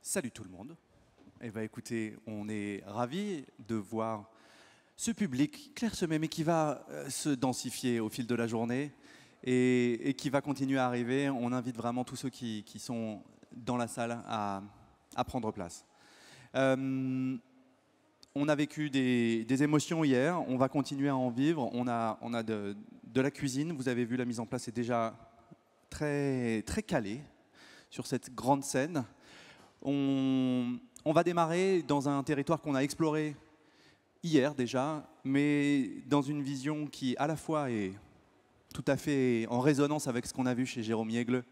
Salut tout le monde. Eh ben, écoutez, on est ravis de voir ce public clairsemé, mais qui va se densifier au fil de la journée et qui va continuer à arriver. On invite vraiment tous ceux qui sont dans la salle à prendre place. On a vécu des émotions hier, on va continuer à en vivre. On a de la cuisine, vous avez vu, la mise en place est déjà très, très calée sur cette grande scène. On va démarrer dans un territoire qu'on a exploré hier déjà, mais dans une vision qui à la fois est tout à fait en résonance avec ce qu'on a vu chez Jérôme Yegle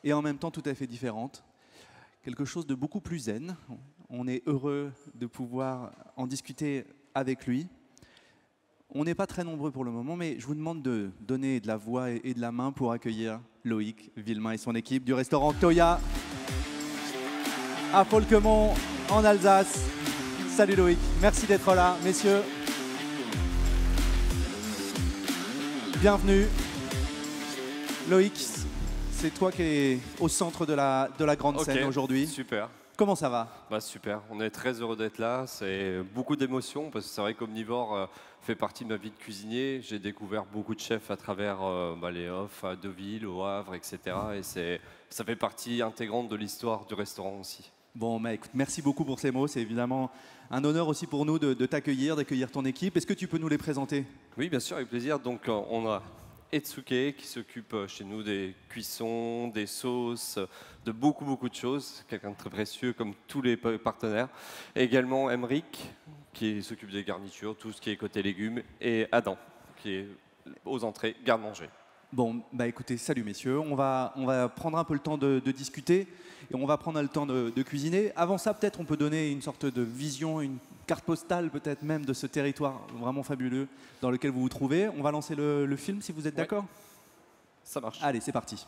et en même temps tout à fait différente. Quelque chose de beaucoup plus zen. On est heureux de pouvoir en discuter avec lui. On n'est pas très nombreux pour le moment, mais je vous demande de donner de la voix et de la main pour accueillir Loïc Villemain et son équipe du restaurant Toya à Folquemont, en Alsace. Salut Loïc, merci d'être là, messieurs. Bienvenue. Loïc, c'est toi qui es au centre de la grande scène aujourd'hui. Super. Comment ça va? Super, on est très heureux d'être là, c'est beaucoup d'émotions parce que c'est vrai qu'Omnivore fait partie de ma vie de cuisinier. J'ai découvert beaucoup de chefs à travers les offs à Deauville, au Havre, etc. Et ça fait partie intégrante de l'histoire du restaurant aussi. Bon, bah, écoute, merci beaucoup pour ces mots. C'est évidemment un honneur aussi pour nous de t'accueillir, d'accueillir ton équipe. Est-ce que tu peux nous les présenter? Oui, bien sûr, avec plaisir. Donc, on a Etsuke qui s'occupe chez nous des cuissons, des sauces, de beaucoup de choses. Quelqu'un de très précieux comme tous les partenaires. Et également Emric qui s'occupe des garnitures, tout ce qui est côté légumes. Et Adam qui est aux entrées, garde-manger. Bon, bah écoutez, salut messieurs, on va prendre un peu le temps de discuter et on va prendre le temps de cuisiner. Avant ça, peut-être on peut donner une sorte de vision, une carte postale peut-être même de ce territoire vraiment fabuleux dans lequel vous vous trouvez. On va lancer le film si vous êtes d'accord? Ça marche. Allez, c'est parti.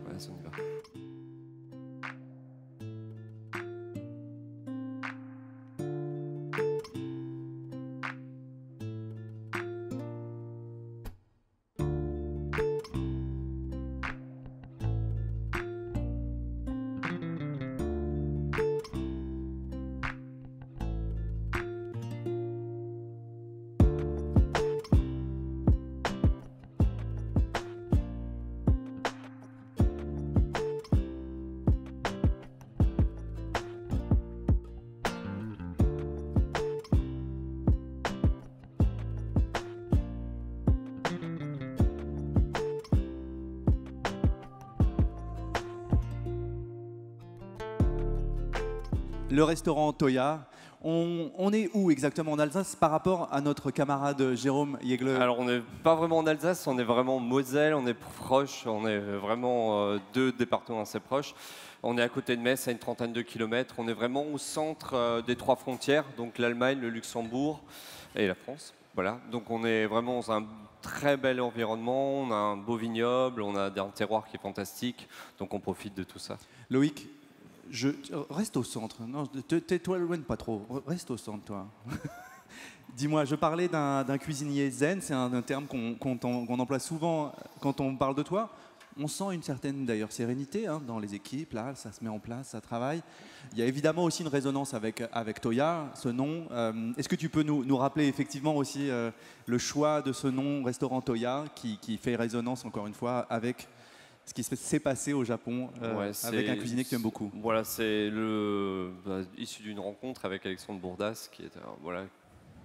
Ouais, ça y va. Le restaurant Toya, on est où exactement en Alsace par rapport à notre camarade Jérôme Yegle? Alors on n'est pas vraiment en Alsace, on est vraiment en Moselle, on est proche, on est vraiment deux départements assez proches. On est à côté de Metz, à une trentaine de kilomètres. On est vraiment au centre des trois frontières, donc l'Allemagne, le Luxembourg et la France. Voilà, donc on est vraiment dans un très bel environnement, on a un beau vignoble, on a un terroir qui est fantastique, donc on profite de tout ça. Loïc, reste au centre. Non, tais-toi, loin pas trop. Reste au centre, toi. Dis-moi, je parlais d'un cuisinier zen. C'est un terme qu'on emploie souvent quand on parle de toi. On sent une certaine, d'ailleurs, sérénité dans les équipes. Là, ça se met en place, ça travaille. Il y a évidemment aussi une résonance avec Toya, ce nom. Est-ce que tu peux nous rappeler effectivement aussi le choix de ce nom, restaurant Toya, qui fait résonance, encore une fois, avec ce qui s'est passé au Japon avec un cuisinier que tu aimes beaucoup? Voilà, c'est issu d'une rencontre avec Alexandre Bourdas, qui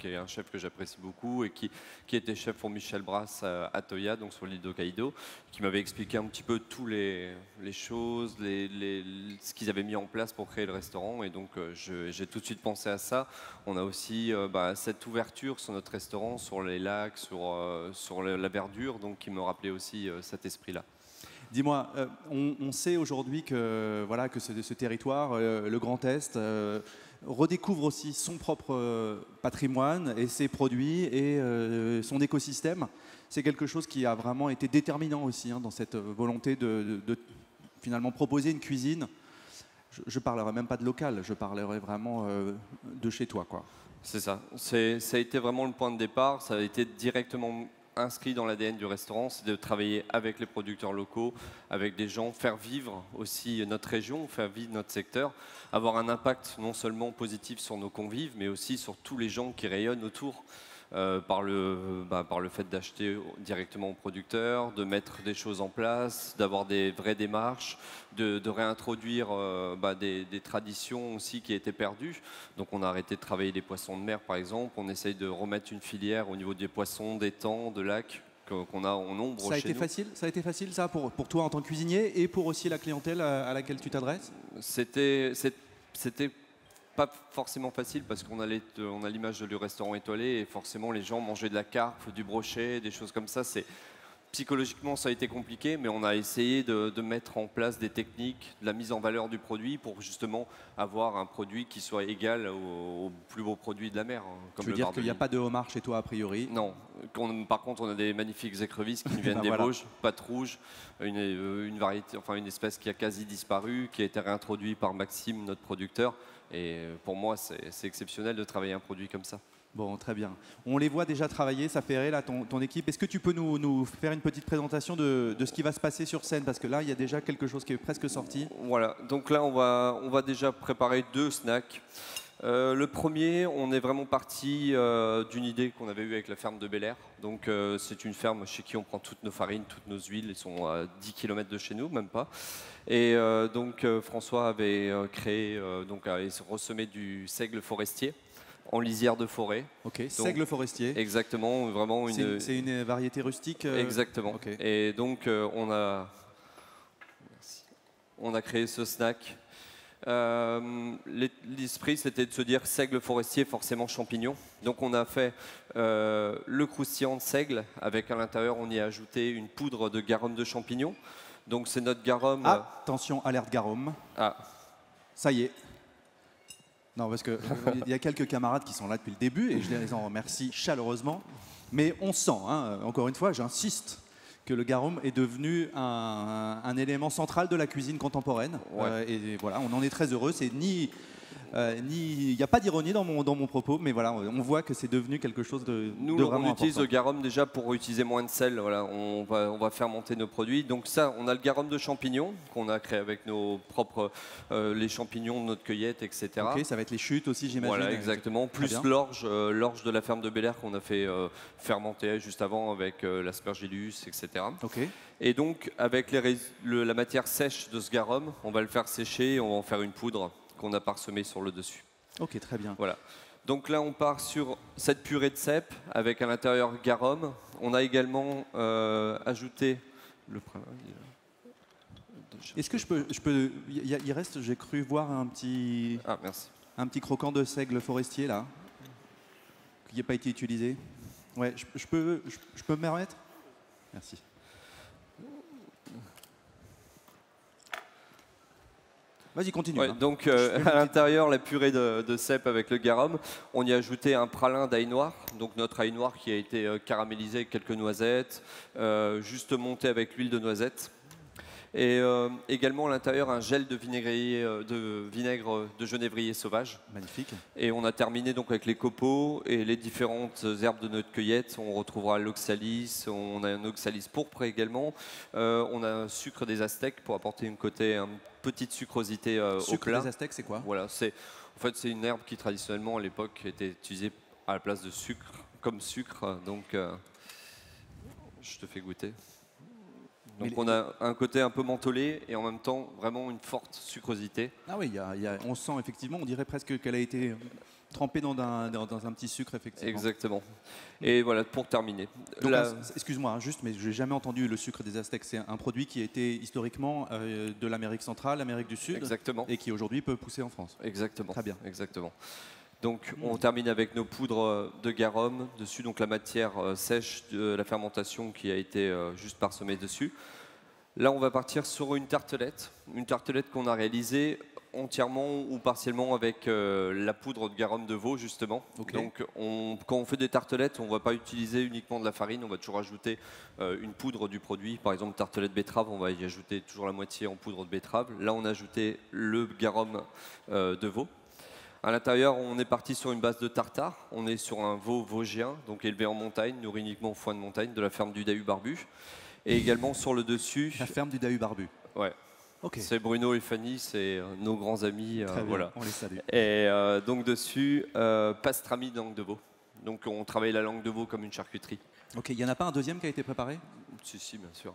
est un chef que j'apprécie beaucoup et qui était chef pour Michel Brasse à Toya, donc sur l'île d'Hokkaido, qui m'avait expliqué un petit peu toutes les choses, ce qu'ils avaient mis en place pour créer le restaurant. Et donc j'ai tout de suite pensé à ça. On a aussi cette ouverture sur notre restaurant, sur les lacs, sur la verdure, donc qui me rappelait aussi cet esprit-là. Dis-moi, on sait aujourd'hui que ce territoire, le Grand Est, redécouvre aussi son propre patrimoine et ses produits et son écosystème. C'est quelque chose qui a vraiment été déterminant aussi dans cette volonté de finalement proposer une cuisine. Je ne parlerai même pas de local, je parlerai vraiment de chez toi, quoi. C'est ça. Ça a été vraiment le point de départ. Ça a été directement inscrit dans l'ADN du restaurant, c'est de travailler avec les producteurs locaux, avec des gens, faire vivre aussi notre région, faire vivre notre secteur, avoir un impact non seulement positif sur nos convives, mais aussi sur tous les gens qui rayonnent autour. Par le fait d'acheter directement aux producteurs, de mettre des choses en place, d'avoir des vraies démarches, de réintroduire des traditions aussi qui étaient perdues. Donc on a arrêté de travailler les poissons de mer par exemple, on essaye de remettre une filière au niveau des poissons, des étangs, de lacs qu'on a en nombre Ça a été facile, ça pour toi en tant que cuisinier et pour aussi la clientèle à laquelle tu t'adresses? C'était pas forcément facile parce qu'on a l'image du restaurant étoilé et forcément les gens mangeaient de la carpe, du brochet, des choses comme ça. Psychologiquement, ça a été compliqué, mais on a essayé de mettre en place des techniques, de la mise en valeur du produit pour justement avoir un produit qui soit égal aux plus beaux produits de la mer. Tu veux dire qu'il n'y a pas de homard chez toi a priori? Non. Par contre, on a des magnifiques écrevisses qui viennent des voilà. Vosges, pattes rouges, une variété, enfin une espèce qui a quasi disparu, qui a été réintroduite par Maxime, notre producteur. Et pour moi, c'est exceptionnel de travailler un produit comme ça. Bon, très bien. On les voit déjà travailler, ça fait là, ton équipe. Est-ce que tu peux nous faire une petite présentation de ce qui va se passer sur scène? Parce que là, il y a déjà quelque chose qui est presque sorti. Voilà, donc là, on va déjà préparer 2 snacks. Le premier, on est vraiment parti d'une idée qu'on avait eue avec la ferme de Bel Air. Donc c'est une ferme chez qui on prend toutes nos farines, toutes nos huiles. Ils sont à 10 km de chez nous, même pas. Et donc François avait créé, avait ressemé du seigle forestier en lisière de forêt. Ok, seigle forestier. Exactement, vraiment une... C'est une variété rustique Exactement. Okay. Et donc on a créé ce snack. L'esprit, c'était de se dire seigle forestier, forcément champignon. Donc on a fait le croustillant de seigle, avec à l'intérieur, on y a ajouté une poudre de garum de champignons. Donc c'est notre garum... Attention, alerte garum. Ah. Ça y est. Non, parce qu'il y a quelques camarades qui sont là depuis le début et je les en remercie chaleureusement. Mais on sent, encore une fois, j'insiste, que le garum est devenu un élément central de la cuisine contemporaine. Ouais. Et voilà, on en est très heureux. C'est il n'y a pas d'ironie dans mon propos, mais voilà, on voit que c'est devenu quelque chose de vraiment on utilise important. le garum déjà pour utiliser moins de sel. Voilà, on va faire monter nos produits. Donc ça, on a le garum de champignons qu'on a créé avec nos propres les champignons de notre cueillette, etc. Ok, ça va être les chutes aussi, j'imagine. Voilà, exactement. Plus l'orge de la ferme de Bel Air qu'on a fait fermenter juste avant avec l'aspergillus, etc. Okay. Et donc, avec la matière sèche de ce garum, on va le faire sécher et on va en faire une poudre qu'on a parsemée sur le dessus. Ok, très bien. Voilà. Donc là, on part sur cette purée de cèpe avec à l'intérieur garum. On a également ajouté le... Est-ce que je peux il reste, j'ai cru voir un petit croquant de seigle forestier là, qui n'a pas été utilisé. Ouais, je peux me permettre? Merci. Vas-y, continue. Ouais, donc à l'intérieur, la purée de cèpe avec le garum, on y a ajouté un pralin d'ail noir, donc notre ail noir qui a été caramélisé avec quelques noisettes, juste monté avec l'huile de noisette. Et également à l'intérieur un gel de vinaigre de genévrier sauvage. Magnifique. Et on a terminé donc avec les copeaux et les différentes herbes de notre cueillette. On retrouvera l'oxalis, on a un oxalis pourpre également. On a un sucre des Aztèques pour apporter une petite sucrosité au plat. Sucre des Aztèques, c'est quoi? Voilà, c'est une herbe qui traditionnellement à l'époque était utilisée à la place de sucre, comme sucre. Donc je te fais goûter. Donc on a un côté un peu mentholé et en même temps vraiment une forte sucrosité. Ah oui, on sent effectivement, on dirait presque qu'elle a été trempée dans un petit sucre effectivement. Exactement. Et voilà, pour terminer. Excuse-moi, juste, mais je n'ai jamais entendu le sucre des Aztèques. C'est un produit qui a été historiquement de l'Amérique centrale, l'Amérique du Sud. Exactement. Et qui aujourd'hui peut pousser en France. Exactement. Très bien. Exactement. Donc on termine avec nos poudres de garum dessus, donc la matière sèche de la fermentation qui a été juste parsemée dessus. Là on va partir sur une tartelette qu'on a réalisée entièrement ou partiellement avec la poudre de garum de veau justement. Okay. Donc quand on fait des tartelettes, on ne va pas utiliser uniquement de la farine, on va toujours ajouter une poudre du produit. Par exemple tartelette betterave, on va y ajouter toujours la moitié en poudre de betterave. Là on a ajouté le garum de veau. À l'intérieur, on est parti sur une base de tartare. On est sur un veau vosgien, donc élevé en montagne, nourri uniquement au foin de montagne, de la ferme du Dahu Barbu. Et également sur le dessus. La ferme du Dahu Barbu. Ouais. Okay. C'est Bruno et Fanny, c'est nos grands amis. Très bien, voilà. on les salue. Et donc dessus, pastrami de langue de veau. Donc on travaille la langue de veau comme une charcuterie. Ok, il n'y en a pas un deuxième qui a été préparé? Si, bien sûr.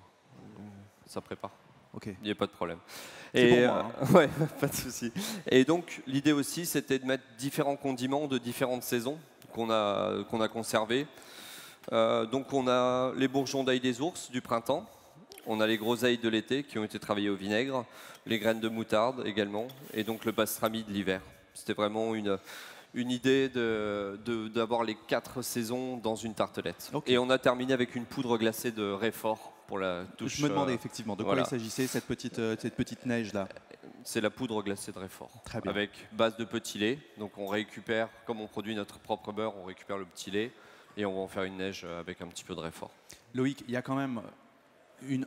Ça prépare. Ok. Il n'y a pas de problème. C'est pour moi, hein. Ouais, pas de souci. Et donc l'idée aussi, c'était de mettre différents condiments de différentes saisons qu'on a conservés. Donc on a les bourgeons d'ail des ours du printemps, on a les groseilles de l'été qui ont été travaillées au vinaigre, les graines de moutarde également, et donc le pastrami de l'hiver. C'était vraiment une idée d'avoir les 4 saisons dans une tartelette. Okay. Et on a terminé avec une poudre glacée de Réfort pour la touche. Je me demandais effectivement de quoi il s'agissait, cette petite neige là. C'est la poudre glacée de Réfort. Très bien. Avec base de petit lait. Donc on récupère, comme on produit notre propre beurre, on récupère le petit lait et on va en faire une neige avec un petit peu de Réfort. Loïc, il y a quand même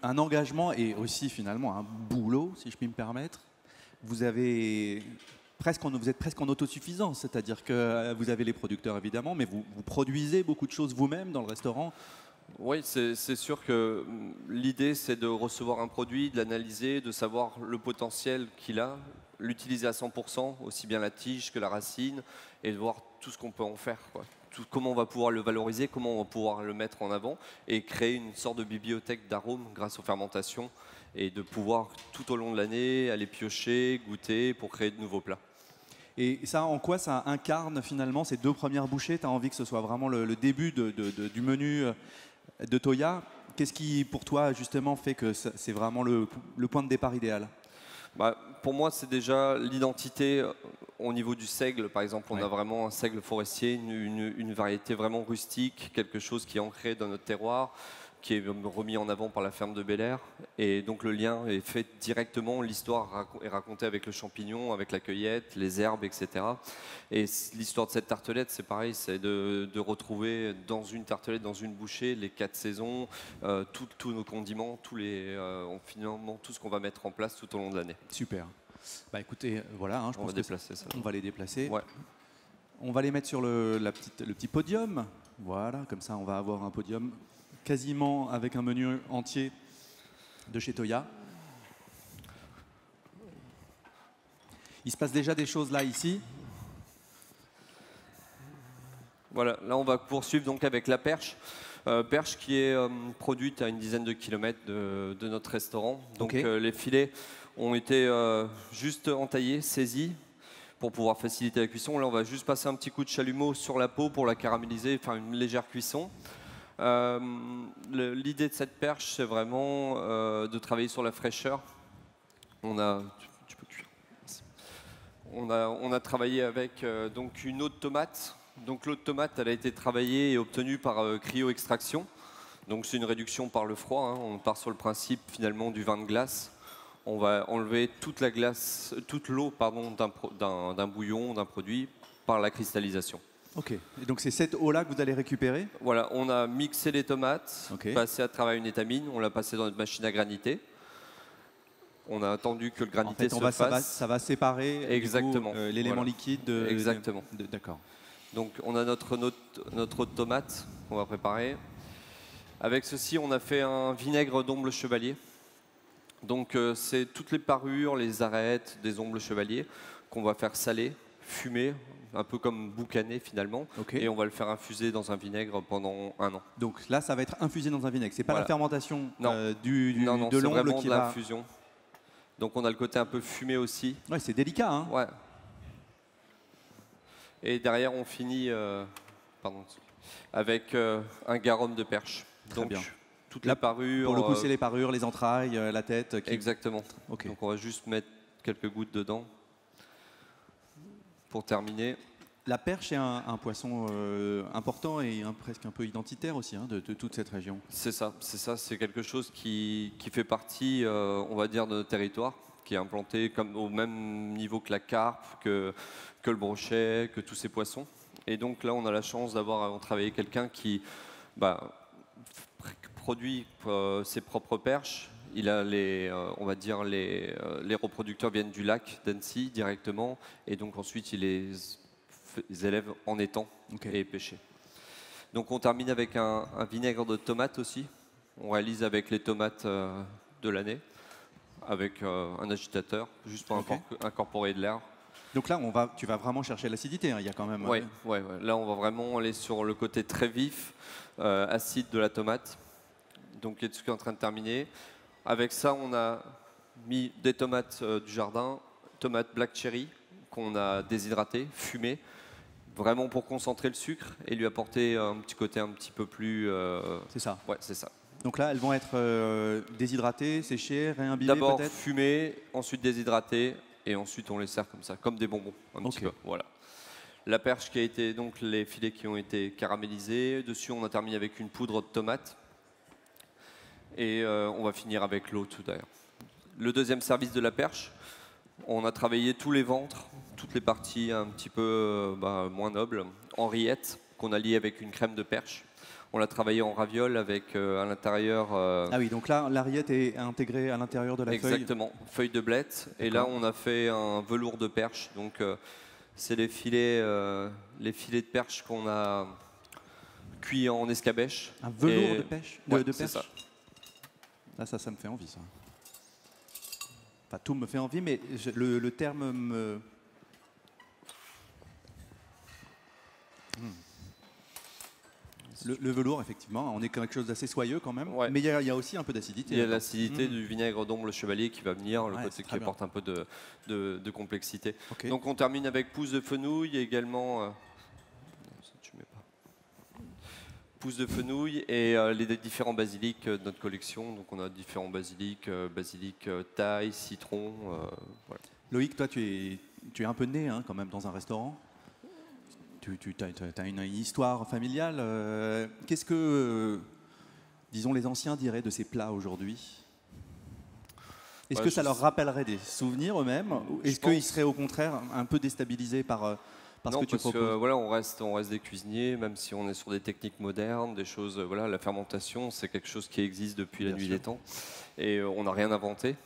un engagement et aussi finalement un boulot, si je puis me permettre. Vous êtes presque en autosuffisance, c'est-à-dire que vous avez les producteurs évidemment, mais vous produisez beaucoup de choses vous-même dans le restaurant. Oui, c'est sûr que l'idée, c'est de recevoir un produit, de l'analyser, de savoir le potentiel qu'il a, l'utiliser à 100%, aussi bien la tige que la racine, et de voir tout ce qu'on peut en faire, quoi. Comment on va pouvoir le valoriser, comment on va pouvoir le mettre en avant, et créer une sorte de bibliothèque d'arômes grâce aux fermentations, et de pouvoir tout au long de l'année aller piocher, goûter pour créer de nouveaux plats. Et ça, en quoi ça incarne finalement ces 2 premières bouchées? Tu as envie que ce soit vraiment le début du menu de Toya. Qu'est-ce qui, pour toi, justement, fait que c'est vraiment le point de départ idéal? Pour moi, c'est déjà l'identité au niveau du seigle. Par exemple, on a vraiment un seigle forestier, une variété vraiment rustique, quelque chose qui est ancré dans notre terroir, qui est remis en avant par la ferme de Bel-Air. Et donc le lien est fait directement, l'histoire est racontée avec le champignon, avec la cueillette, les herbes, etc. Et l'histoire de cette tartelette, c'est pareil, c'est de retrouver dans une tartelette, dans une bouchée, les 4 saisons, tous nos condiments, finalement tout ce qu'on va mettre en place tout au long de l'année. Super. Bah écoutez, voilà, hein, je pense qu'on va les déplacer. Ouais. On va les mettre sur le petit podium. Voilà, comme ça on va avoir un podium quasiment avec un menu entier de chez Toya. Il se passe déjà des choses là, ici. Voilà, là on va poursuivre donc avec la perche. Perche qui est produite à une dizaine de kilomètres de notre restaurant. Donc les filets ont été juste entaillés, saisis pour pouvoir faciliter la cuisson. Là on va juste passer un petit coup de chalumeau sur la peau pour la caraméliser, faire une légère cuisson. L'idée de cette perche, c'est vraiment de travailler sur la fraîcheur. Tu peux cuire. On a travaillé avec donc une eau de tomate. Donc l'eau de tomate, elle a été travaillée et obtenue par cryo-extraction. Donc c'est une réduction par le froid, hein. On part sur le principe finalement du vin de glace. On va enlever toute l'eau d'un bouillon, d'un produit, par la cristallisation. Ok, et donc c'est cette eau-là que vous allez récupérer? Voilà, on a mixé les tomates, passé à travers une étamine, on l'a passé dans notre machine à graniter. On a attendu que le granité se fasse. Ça va séparer l'élément liquide Exactement. D'accord. Donc on a notre eau de tomate qu'on va préparer. Avec ceci, on a fait un vinaigre d'omble chevalier. Donc c'est toutes les parures, les arêtes des ombles chevalier qu'on va faire saler, fumer, un peu comme boucaner finalement, et on va le faire infuser dans un vinaigre pendant 1 an. Donc là, ça va être infusé dans un vinaigre. C'est pas la fermentation de l'omble qui va... l'infusion. Donc on a le côté un peu fumé aussi. Ouais, c'est délicat, hein. Ouais. Et derrière, on finit avec un garum de perche. Très bien. Toute la parure. Pour le coup, c'est les parures, les entrailles, la tête. Exactement. Donc on va juste mettre quelques gouttes dedans pour terminer. La perche est un poisson important et presque un peu identitaire aussi, hein, de toute cette région. C'est ça. C'est quelque chose qui fait partie, on va dire, de notre territoire, qui est implanté au même niveau que la carpe, que le brochet, que tous ces poissons. Et donc là, on a la chance d'avoir travaillé quelqu'un qui produit ses propres perches Il a on va dire les reproducteurs viennent du lac d'Annecy directement, et donc ensuite il les élève en étang et pêché. Donc on termine avec un vinaigre de tomate aussi. On réalise avec les tomates de l'année, avec un agitateur, juste pour incorporer de l'air. Donc là, tu vas vraiment chercher l'acidité, hein. Il y a quand même... Ouais. Là, on va vraiment aller sur le côté très vif, acide de la tomate. Donc, il est en train de terminer. Avec ça, on a mis des tomates du jardin, tomates black cherry, qu'on a déshydratées, fumées, vraiment pour concentrer le sucre et lui apporter un petit côté un petit peu plus... C'est ça. Ouais, c'est ça. Donc là, elles vont être déshydratées, séchées, réimbibées D'abord peut-être. fumées, ensuite déshydratées, et ensuite on les sert comme ça, comme des bonbons, un petit peu. Voilà. La perche qui a été, donc les filets qui ont été caramélisés. Dessus, on a terminé avec une poudre de tomate. Et on va finir avec l'eau tout d'ailleurs. Le deuxième service de la perche, on a travaillé tous les ventres, toutes les parties un petit peu moins nobles, en rillettes, qu'on a liées avec une crème de perche. On l'a travaillé en ravioles avec à l'intérieur... Ah oui, donc là, la rillette est intégrée à l'intérieur de la feuille. Exactement, feuille de blette. Et là, on a fait un velours de perche. Donc, c'est les filets de perche qu'on a cuits en escabèche. Un velours de pêche de c'est perche. Ça. Là, ça me fait envie, ça. Enfin, tout me fait envie, mais le terme me... Le velours, effectivement, on est quelque chose d'assez soyeux quand même, mais il y a aussi un peu d'acidité. Il y a l'acidité du vinaigre d'ombre chevalier qui va venir, le côté qui apporte un peu de complexité. Donc on termine avec pousse de fenouil et également... pousse de fenouil et les différents basiliques de notre collection. Donc on a différents basiliques, basilic thaï, citron. Voilà. Loïc, toi tu es un peu né hein, quand même dans un restaurant. Tu as une histoire familiale. Qu'est-ce que, disons, les anciens diraient de ces plats aujourd'hui? Est-ce que ça leur rappellerait des souvenirs eux-mêmes? Est-ce qu'ils seraient au contraire un peu déstabilisés par ce que tu proposes? Que, voilà, on reste des cuisiniers, même si on est sur des techniques modernes, des choses. Voilà, la fermentation, c'est quelque chose qui existe depuis la nuit des temps, et on n'a rien inventé.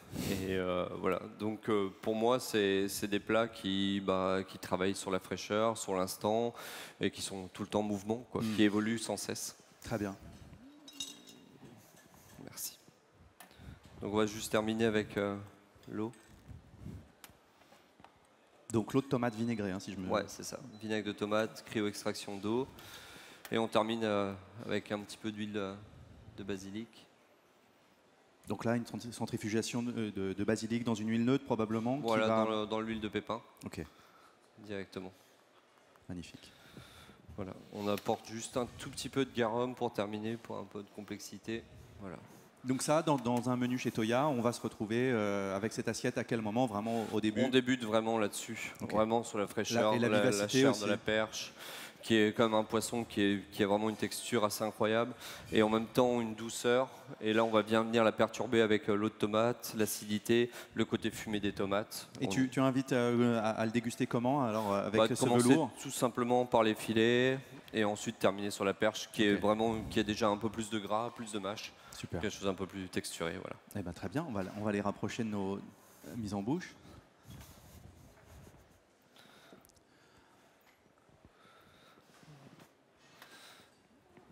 Et voilà. Donc pour moi, c'est des plats qui travaillent sur la fraîcheur, sur l'instant, et qui sont tout le temps en mouvement, quoi, qui évoluent sans cesse. Très bien. Merci. Donc on va juste terminer avec l'eau. Donc l'eau de tomate vinaigrée, hein, si je me... Ouais, c'est ça. Vinaigre de tomate, cryo-extraction d'eau. Et on termine avec un petit peu d'huile de basilic. Donc là, une centrifugation de basilic dans une huile neutre, probablement. Voilà, dans l'huile de pépin. Ok. Directement. Magnifique. Voilà. On apporte juste un tout petit peu de garum pour terminer, pour un peu de complexité. Voilà. Donc ça, dans un menu chez Toya, on va se retrouver avec cette assiette à quel moment, vraiment au début? On débute vraiment là-dessus, vraiment sur la fraîcheur, la chair aussi. De la perche, qui est comme un poisson qui a vraiment une texture assez incroyable, et en même temps une douceur. Et là, on va bien venir la perturber avec l'eau de tomate, l'acidité, le côté fumé des tomates. Et tu invites à le déguster comment, alors, avec ce velours? Tout simplement par les filets, et ensuite terminer sur la perche, qui a déjà un peu plus de gras, plus de mâche. Super. Quelque chose un peu plus texturé, voilà. Eh ben, très bien, on va les rapprocher de nos mises en bouche.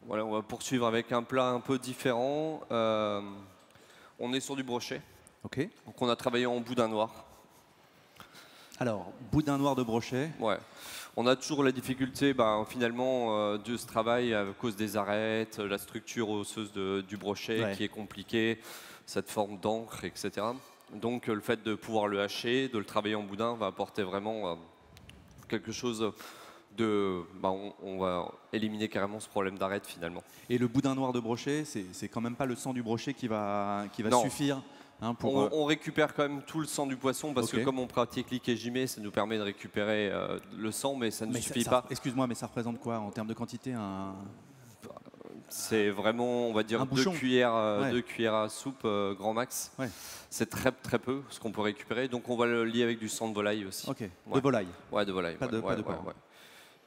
Voilà, on va poursuivre avec un plat un peu différent. On est sur du brochet. Ok. Donc on a travaillé en boudin noir. Alors, boudin noir de brochet. Ouais. On a toujours la difficulté finalement de ce travail à cause des arêtes, la structure osseuse du brochet qui est compliquée, cette forme d'encre, etc. Donc le fait de pouvoir le hacher, de le travailler en boudin va apporter vraiment quelque chose de... on va éliminer carrément ce problème d'arête finalement. Et le boudin noir de brochet, c'est quand même pas le sang du brochet qui va suffire hein, pour... on récupère quand même tout le sang du poisson parce que comme on pratique l'ikejime, ça nous permet de récupérer le sang, mais ça ne suffit pas. Excuse-moi, mais ça représente quoi en termes de quantité? C'est vraiment, on va dire, 2 cuillères à soupe grand max. Ouais. C'est très très peu ce qu'on peut récupérer. Donc on va le lier avec du sang de volaille aussi. Ok. De volaille. Ouais, de volaille. Pas de porc.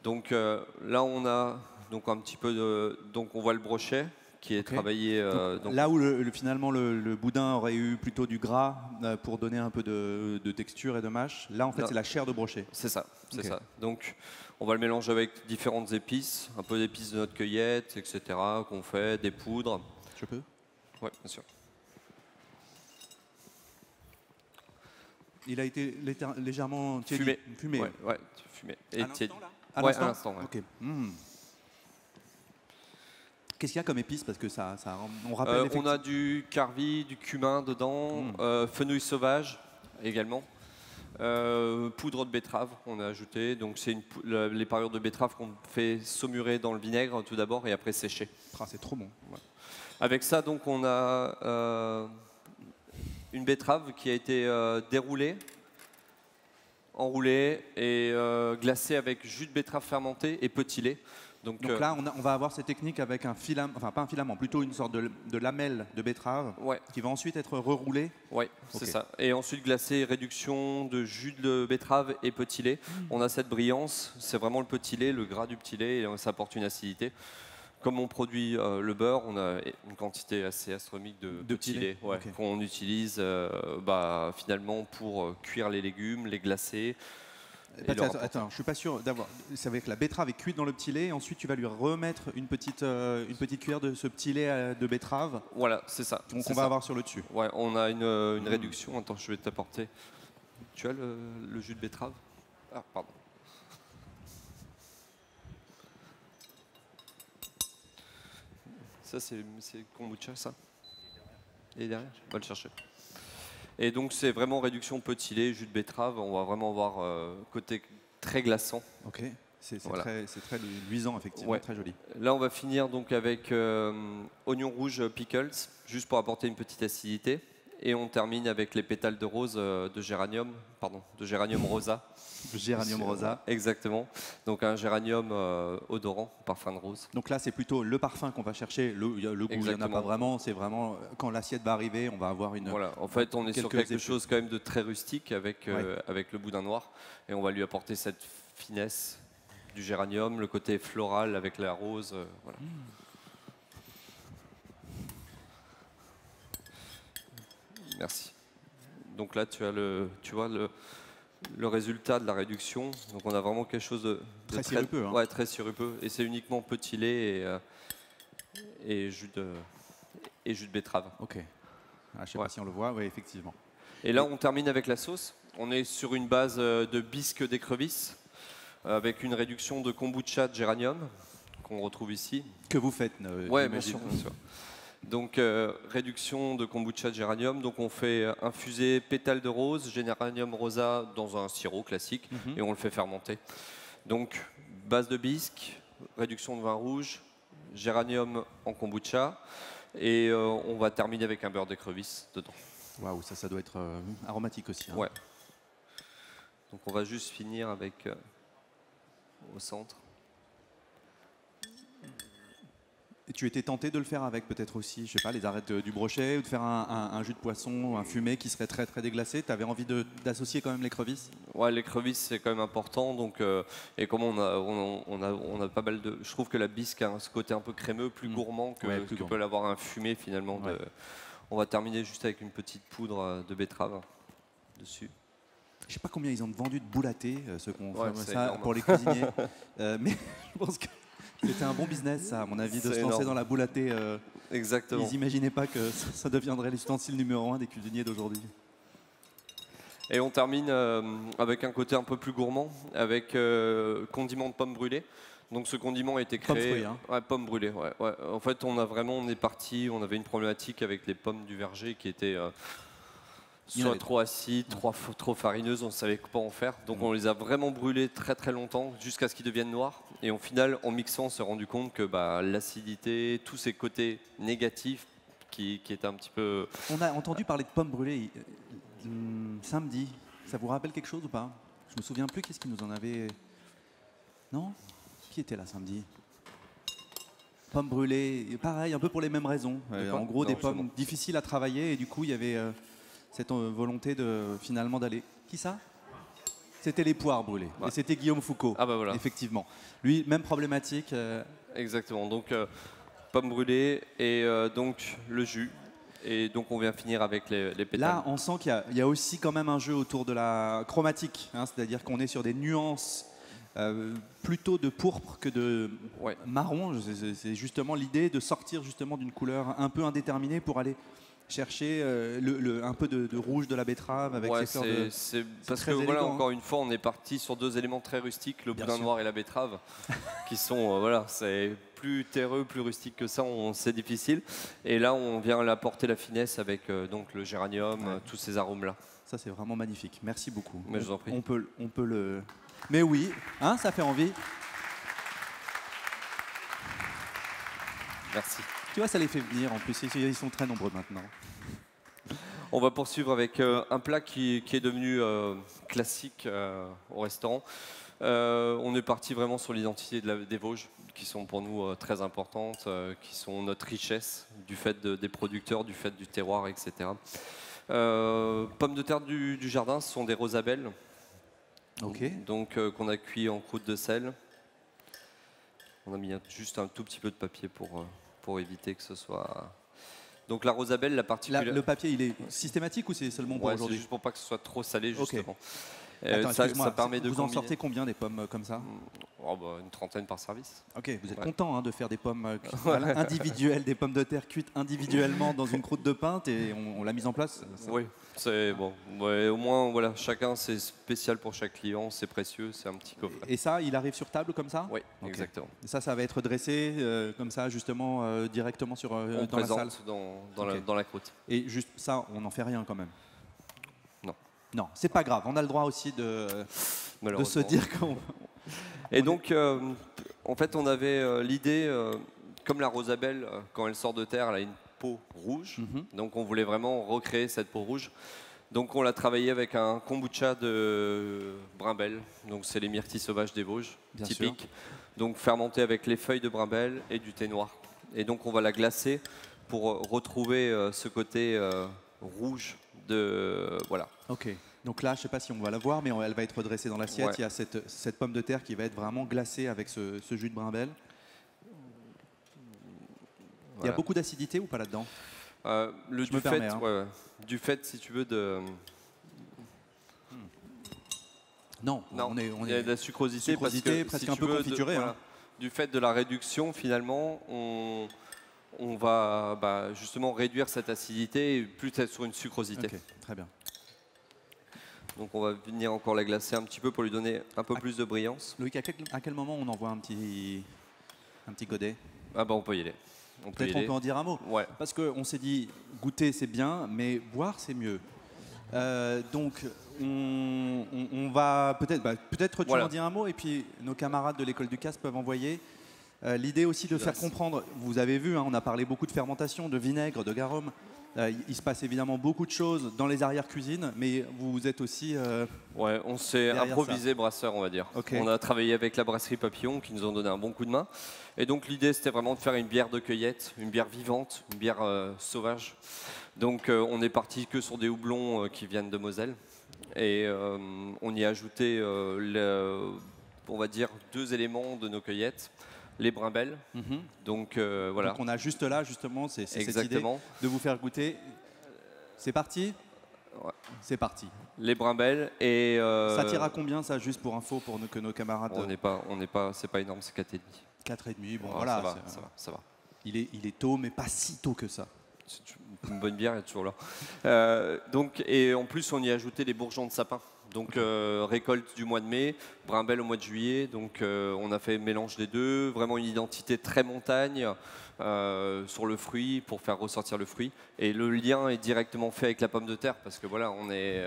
Donc là on a donc un petit peu de, donc on voit le brochet qui est Ok. travaillé. Donc, là où finalement le boudin aurait eu plutôt du gras pour donner un peu de texture et de mâche, là en fait Là. c'est la chair de brochet. C'est ça, c'est Ok. ça. Donc, on va le mélanger avec différentes épices, un peu d'épices de notre cueillette, etc. qu'on fait, des poudres. Je peux? Ouais, bien sûr. Il a été légèrement Fumé. Fumé. Ouais, ouais, fumé. À Et l'instant, tiède. là À Ouais, l'instant à l'instant, ouais. Ok. Qu'est-ce qu'il y a comme épices? Parce que on rappelle On effectivement. a du carvi, du cumin dedans, fenouil sauvage également. Poudre de betterave, on a ajouté. Donc c'est les parures de betterave qu'on fait saumurer dans le vinaigre tout d'abord et après sécher. Ah, c'est trop bon. Ouais. Avec ça, donc on a une betterave qui a été déroulée, enroulée et glacée avec jus de betterave fermenté et petit lait. Donc là, on va avoir cette technique avec un filament, enfin pas un filament, plutôt une sorte de lamelle de betterave ouais, qui va ensuite être reroulée. ouais, c'est ça. Et ensuite glacé, réduction de jus de betterave et petit lait. On a cette brillance, c'est vraiment le petit lait, le gras du petit lait, et ça apporte une acidité. Comme on produit le beurre, on a une quantité assez astronomique de petit lait ouais, okay. qu'on utilise finalement pour cuire les légumes, les glacer. Attends, je suis pas sûr d'avoir. C'est avec la betterave est cuite dans le petit lait, et ensuite tu vas lui remettre une petite cuillère de ce petit lait de betterave. Voilà, c'est ça. Donc on va avoir sur le dessus. Ouais, on a une réduction. Attends, je vais t'apporter. Tu as le jus de betterave? Ah, pardon. Ça, c'est kombucha, ça. Et derrière, on va le chercher. Et donc, c'est vraiment réduction petit lait, jus de betterave. On va vraiment avoir côté très glaçant. Ok, c'est voilà. très luisant, effectivement, ouais. Très joli. Là, on va finir donc avec oignon rouge pickles, juste pour apporter une petite acidité. Et on termine avec les pétales de rose de géranium rosa. Géranium rosa. Exactement. Donc un géranium odorant, parfum de rose. Donc là, c'est plutôt le parfum qu'on va chercher. Le goût, il n'y en a pas vraiment. C'est vraiment quand l'assiette va arriver, on va avoir une. Voilà. En fait, on est sur quelque chose quand même de très rustique avec le boudin noir, et on va lui apporter cette finesse du géranium, le côté floral avec la rose. Voilà. Merci. Donc là, tu vois le résultat de la réduction. Donc on a vraiment quelque chose de très sirupeux. Hein. Ouais, très sirupeux. Et c'est uniquement petit lait et jus de betterave. Ok. Ah, je ne sais pas si on le voit. Oui, effectivement. Et là, on termine avec la sauce. On est sur une base de bisque d'écrevisse avec une réduction de kombucha de géranium qu'on retrouve ici. Que vous faites ouais, bien sûr. Donc réduction de kombucha de géranium. Donc on fait infuser pétales de rose, géranium rosa dans un sirop classique et on le fait fermenter. Donc base de bisque, réduction de vin rouge, géranium en kombucha et on va terminer avec un beurre d'écrevisse dedans. Waouh, ça doit être aromatique aussi. Hein. Ouais. Donc on va juste finir avec au centre. Et tu étais tenté de le faire avec peut-être aussi, je sais pas, les arêtes du brochet ou de faire un jus de poisson, un fumé qui serait très très déglacé. Tu avais envie d'associer quand même l'écrevisse? Ouais, l'écrevisse c'est quand même important. Donc, et comme on a pas mal de. Je trouve que la bisque a ce côté un peu crémeux, plus gourmand que peut l'avoir un fumé finalement. Ouais. On va terminer juste avec une petite poudre de betterave dessus. Je sais pas combien ils ont vendu de boulaté, ceux qui ont fait ça énorme. pour les cuisiniers. Mais je pense que c'était un bon business, ça, à mon avis, de se lancer dans la boulatée. Exactement. Ils n'imaginaient pas que ça deviendrait l'ustensile numéro 1 des cuisiniers d'aujourd'hui. Et on termine avec un côté un peu plus gourmand, avec condiment de pommes brûlées. Donc ce condiment a été créé. Pommes fruits, hein. Ouais, pommes brûlées. Ouais. En fait, on avait une problématique avec les pommes du verger qui étaient soit trop acides, trop farineuses, on ne savait pas en faire. Donc on les a vraiment brûlées très très longtemps jusqu'à ce qu'ils deviennent noirs. Et au final, en mixant, on s'est rendu compte que l'acidité, tous ces côtés négatifs qui étaient un petit peu... On a entendu parler de pommes brûlées samedi. Ça vous rappelle quelque chose ou pas? Je me souviens plus qu'est-ce qui nous en avait... Non? Qui était là samedi? Pommes brûlées, pareil, un peu pour les mêmes raisons. En gros, des pommes difficiles à travailler et du coup, il y avait cette volonté finalement d'aller... Qui ça? C'était les poires brûlées. Ouais. Et c'était Guillaume Foucault, ah bah voilà. Effectivement. Lui, même problématique. Exactement. Donc, pommes brûlées et donc le jus. Et donc on vient finir avec les pétales. Là, on sent qu'il y a aussi quand même un jeu autour de la chromatique, hein, c'est-à-dire qu'on est sur des nuances plutôt de pourpre que de marron. C'est justement l'idée de sortir justement d'une couleur un peu indéterminée pour aller chercher un peu de rouge de la betterave avec ces fleurs de... C'est parce que voilà, encore une fois, on est parti sur deux éléments très rustiques, le boudin noir et la betterave, qui sont, voilà, c'est plus terreux, plus rustique que ça, c'est difficile. Et là, on vient apporter la finesse avec donc le géranium, tous ces arômes-là. Ça, c'est vraiment magnifique. Merci beaucoup. Mais je vous en prie. On peut le... Mais oui, hein, ça fait envie. Merci. Tu vois, ça les fait venir. En plus, ils sont très nombreux maintenant. On va poursuivre avec un plat qui est devenu classique au restaurant. On est parti vraiment sur l'identité des Vosges, qui sont pour nous très importantes, qui sont notre richesse, du fait des producteurs, du fait du terroir, etc. Pommes de terre du jardin, ce sont des rosabelles. Donc qu'on a cuit en croûte de sel. On a mis juste un tout petit peu de papier pour éviter que ce soit... Donc la rosabelle, la particularité... Le papier, il est systématique ou c'est seulement pour aujourd'hui? C'est juste pour pas que ce soit trop salé, justement. Attends, ça permet de vous en sortez combien des pommes comme ça? Une trentaine par service. Ok, vous êtes content de faire des pommes individuelles, des pommes de terre cuites individuellement dans une croûte de pinte et on l'a mise en place? Oui, c'est bon. Ouais, au moins, voilà, chacun, c'est spécial pour chaque client, c'est précieux, c'est un petit coffret. Et ça, il arrive sur table comme ça? Oui, exactement. Et ça va être dressé comme ça, justement, directement dans la salle? Dans la croûte. Et juste ça, on n'en fait rien quand même? Non. Non, c'est pas grave. On a le droit aussi de se dire qu'on... Et donc, en fait, on avait l'idée, comme la rosabelle, quand elle sort de terre, elle a une peau rouge. Donc, on voulait vraiment recréer cette peau rouge. Donc, on l'a travaillé avec un kombucha de brimel. Donc, c'est les myrtilles sauvages des Vosges, typiques. Donc, fermenté avec les feuilles de brimel et du thé noir. Et donc, on va la glacer pour retrouver ce côté rouge de... Voilà. Ok. Donc là, je ne sais pas si on va la voir, mais elle va être dressée dans l'assiette. Il y a cette pomme de terre qui va être vraiment glacée avec ce jus de brimel. Il y a beaucoup d'acidité ou pas là-dedans? Du fait, si tu veux, de... Non, il y a de la sucrosité parce que, presque si un peu configurée. Du fait de la réduction, finalement, on va justement réduire cette acidité et plus être sur une sucrosité. Ok, très bien. Donc on va venir encore la glacer un petit peu pour lui donner un peu plus de brillance. Loïc, à quel moment on envoie un petit godet? On peut y aller. Peut-être on peut en dire un mot. Parce qu'on s'est dit, goûter c'est bien, mais boire c'est mieux. Donc on va peut-être tu en dis un mot et puis nos camarades de l'école du CAS peuvent envoyer. L'idée aussi de faire comprendre, vous avez vu, on a parlé beaucoup de fermentation, de vinaigre, de garum. Il se passe évidemment beaucoup de choses dans les arrière-cuisines, mais vous êtes aussi... on s'est improvisé brasseur, on va dire. On a travaillé avec la brasserie Papillon, qui nous ont donné un bon coup de main. Et donc l'idée, c'était vraiment de faire une bière de cueillette, une bière vivante, une bière sauvage. Donc on est parti que sur des houblons qui viennent de Moselle. Et on y a ajouté, on va dire, 2 éléments de nos cueillettes. Les brimbelles. Donc voilà. Donc on a juste là, justement, c'est cette idée de vous faire goûter. C'est parti? C'est parti. Les brimbelles et... Ça tire à combien, ça, juste pour info, pour que nos camarades... C'est pas énorme, c'est 4,5. 4,5, bon voilà. Ça va. Il est tôt, mais pas si tôt que ça. Une bonne bière est toujours là. Et en plus, on y a ajouté les bourgeons de sapin. Donc récolte du mois de mai, brimbelle au mois de juillet. Donc on a fait mélange des deux, vraiment une identité très montagne sur le fruit pour faire ressortir le fruit. Et le lien est directement fait avec la pomme de terre parce que voilà, on est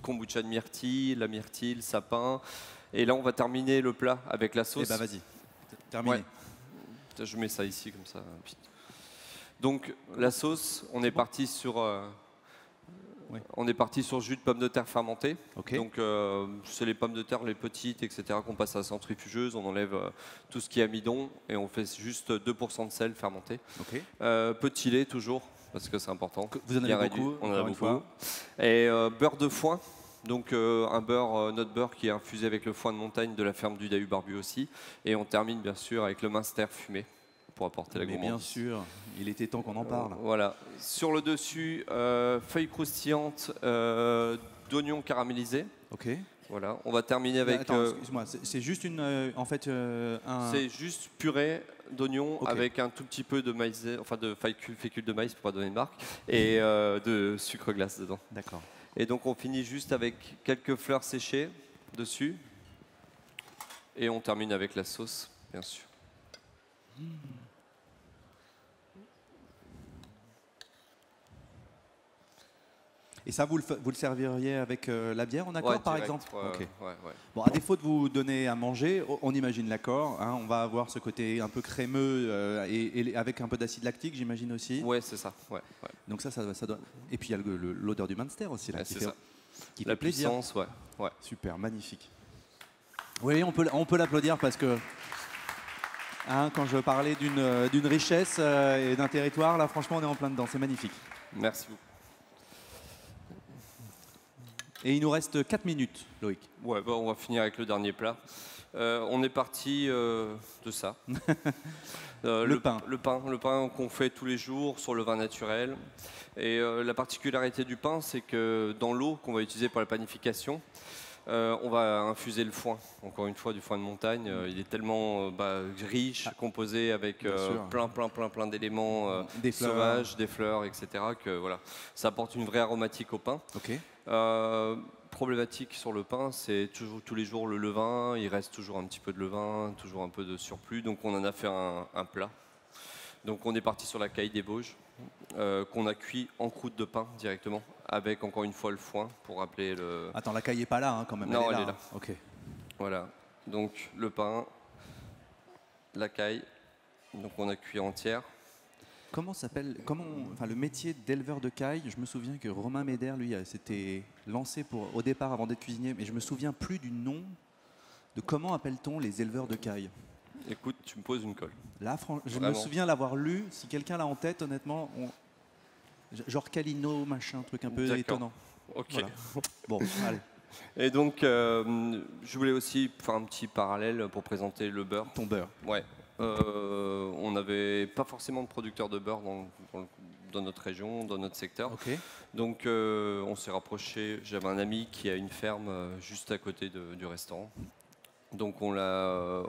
kombucha de myrtille, la myrtille, le sapin. Et là, on va terminer le plat avec la sauce. Eh ben vas-y, terminé. Je mets ça ici comme ça. Donc la sauce, on est parti sur... On est parti sur jus de pommes de terre fermentées. Donc c'est les pommes de terre, les petites, etc. qu'on passe à la centrifugeuse. On enlève tout ce qui est amidon et on fait juste 2% de sel fermenté. Petit lait toujours parce que c'est important. Vous en avez beaucoup. On en a beaucoup. Et beurre de foin. Donc notre beurre qui est infusé avec le foin de montagne de la ferme du Dahu Barbu aussi. Et on termine bien sûr avec le Münster fumé. pour apporter la Mais gourmandise. bien sûr, il était temps qu'on en parle. Voilà. Sur le dessus, feuilles croustillantes d'oignons caramélisés. Ok. Voilà. On va terminer avec. Attends, excuse-moi, c'est juste en fait, un. C'est juste purée d'oignons Ok. avec un tout petit peu de maïzena, enfin de fécule de maïs pour pas donner de marque, et de sucre glace dedans. D'accord. Et donc on finit juste avec quelques fleurs séchées dessus. Et on termine avec la sauce, bien sûr. Et ça, vous le serviriez avec la bière en accord, Ouais, par direct, exemple? ouais, Ok. ouais, ouais. Bon, à défaut de vous donner à manger, on imagine l'accord. Hein, on va avoir ce côté un peu crémeux et avec un peu d'acide lactique, j'imagine aussi. Ouais, c'est ça. Ouais, ouais. Donc ça doit. Et puis il y a l'odeur du Munster aussi là, Ouais, qui c'est fait, ça. qui La fait plaisir. puissance, ouais. Ouais. Super, magnifique. Oui, on peut l'applaudir parce que hein, quand je parlais d'une richesse et d'un territoire, là, franchement, on est en plein dedans. C'est magnifique. Merci beaucoup. Et il nous reste 4 minutes, Loïc. Ouais, bah, on va finir avec le dernier plat. On est parti de ça. Le pain. Le pain qu'on fait tous les jours sur le vin naturel. Et la particularité du pain, c'est que dans l'eau qu'on va utiliser pour la panification, on va infuser le foin. Encore une fois, du foin de montagne. Il est tellement riche, composé avec plein d'éléments Des fleurs. sauvages, des fleurs, etc. Que voilà, ça apporte une vraie aromatique au pain. Ok. Problématique sur le pain, c'est toujours tous les jours le levain, il reste toujours un petit peu de levain, toujours un peu de surplus, donc on en a fait un plat. Donc on est parti sur la caille des Vosges, qu'on a cuit en croûte de pain directement, avec encore une fois le foin pour rappeler le... Attends, la caille n'est pas là hein, quand même. Non, elle elle est là. Hein. Ok. Voilà, donc le pain, la caille, donc on a cuit entière. Comment s'appelle le métier d'éleveur de caille? Je me souviens que Romain Méder, lui, s'était lancé au départ avant d'être cuisinier, mais je me souviens plus du nom de comment appelle-t-on les éleveurs de caille. Écoute, tu me poses une colle. Là, je me Vraiment. souviens l'avoir lu. Si quelqu'un l'a en tête, honnêtement, genre Calino, machin, truc un peu étonnant. Ok. Voilà. Bon, allez. Et donc, je voulais aussi faire un petit parallèle pour présenter le beurre. Ton beurre. Ouais. On n'avait pas forcément de producteurs de beurre dans notre région, dans notre secteur. Ok. Donc on s'est rapproché. J'avais un ami qui a une ferme juste à côté du restaurant. Donc on l'a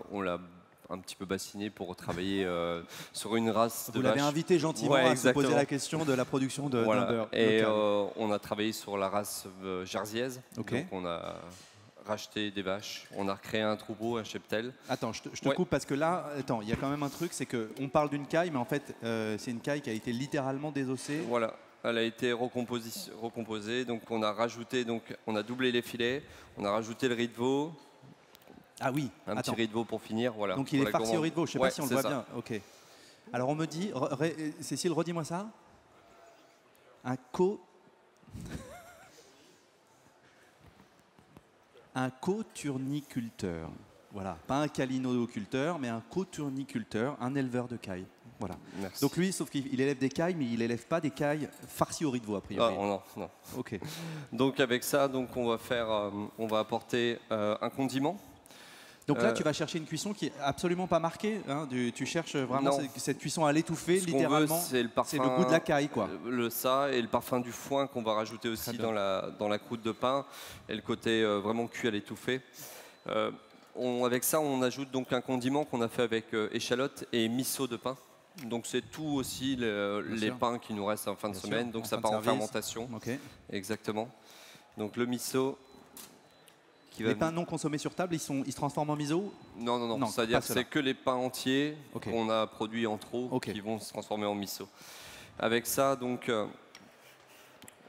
un petit peu bassiné pour travailler sur une race de Vous l'avez vaches. invité gentiment Ouais, à se poser exactement. la question de la production d'un Voilà. beurre. Et local. on a travaillé sur la race jersiaise. Ok. Donc on a racheté des vaches, on a recréé un troupeau, un cheptel. Attends, je te Ouais. coupe parce que là, attends, il y a quand même un truc, c'est qu'on parle d'une caille, mais en fait, c'est une caille qui a été littéralement désossée. Voilà, elle a été recomposée, donc on a rajouté, on a doublé les filets, on a rajouté le riz de veau, Ah oui, un attends. petit riz de veau pour finir, voilà. Donc il pour est la farci au gourmande. riz de veau, je sais Ouais, pas si on le c'est voit ça. bien. Ok. Alors on me dit, Cécile, redis-moi ça. Un coturniculteur. Voilà, pas un calinoculteur, mais un coturniculteur, un éleveur de cailles. Voilà. Merci. Donc lui, sauf qu'il élève des cailles, mais il élève pas des cailles farcies au riz de veau, a priori. Ah, non. Ok. Donc avec ça, on va apporter un condiment. Donc là, tu vas chercher une cuisson qui est absolument pas marquée. Hein, tu cherches vraiment Non. cette cuisson à l'étouffer, Ce qu'on veut, littéralement. c'est le parfum, C'est le goût de la caille, quoi. Ça et le parfum du foin qu'on va rajouter aussi bien. dans la croûte de pain et le côté vraiment cuit à l'étouffée. Avec ça, on ajoute donc un condiment qu'on a fait avec échalote et miso de pain. Donc c'est tout aussi les sûr. pains qui nous restent en fin de Bien semaine. sûr, Donc en ça fin de part en service. fermentation. Ok. Exactement. Donc le miso qui Les pains non consommés sur table, ils se transforment en miso? Non, Non, c'est-à-dire pas que cela. c'est que les pains entiers Ok. qu'on a produits en trop Ok. qui vont se transformer en miso. Avec ça, donc,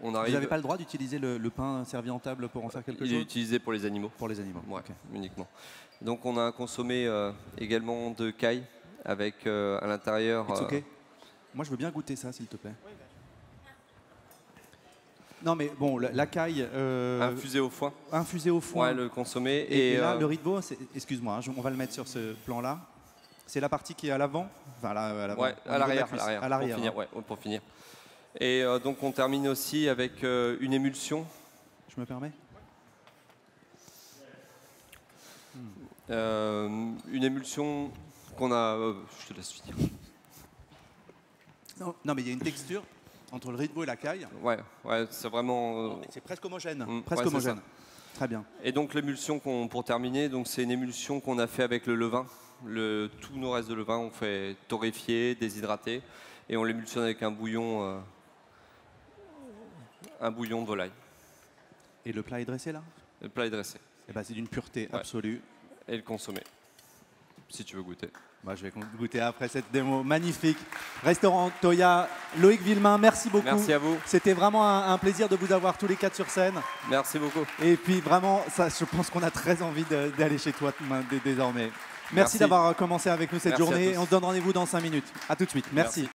on Vous arrive. n'avez pas le droit d'utiliser le pain servi en table pour en faire quelque Il est chose? utilisé pour les animaux. Pour les animaux. Ouais, Ok. uniquement. Donc on a un consommé également de caille avec à l'intérieur. It's ok. Moi, je veux bien goûter ça, s'il te plaît. Non, mais bon, la caille infusé au foin. infusée au foin. Ouais, le consommé. Et là, le riz de veau, excuse-moi, hein, on va le mettre sur ce plan-là. C'est la partie qui est à l'avant? Enfin, à l'avant. Ouais, Au à niveau de la l'arrière, cuisse. à À l'arrière. l'arrière. Pour finir, hein. ouais, pour finir. Et donc on termine aussi avec une émulsion. Je me permets? Une émulsion qu'on a. Je te laisse finir. Non, mais il y a une texture entre le riz de veau et la caille. Ouais, c'est vraiment. C'est presque homogène. Ouais, c'est ça. Très bien. Et donc l'émulsion, pour terminer, c'est une émulsion qu'on a fait avec le levain. Tous nos restes de levain, on fait torréfier, déshydrater, et on l'émulsionne avec un bouillon de volaille. Et le plat est dressé là? Le plat est dressé. Eh ben, c'est d'une pureté absolue. Et le consommer, si tu veux goûter. Bah, je vais goûter après cette démo magnifique. Restaurant Toya, Loïc Villemain, merci beaucoup. Merci à vous. C'était vraiment un plaisir de vous avoir tous les quatre sur scène. Merci beaucoup. Et puis vraiment, ça, je pense qu'on a très envie d'aller chez toi désormais. Merci d'avoir commencé avec nous cette journée. On se donne rendez-vous dans 5 minutes. À tout de suite. Merci.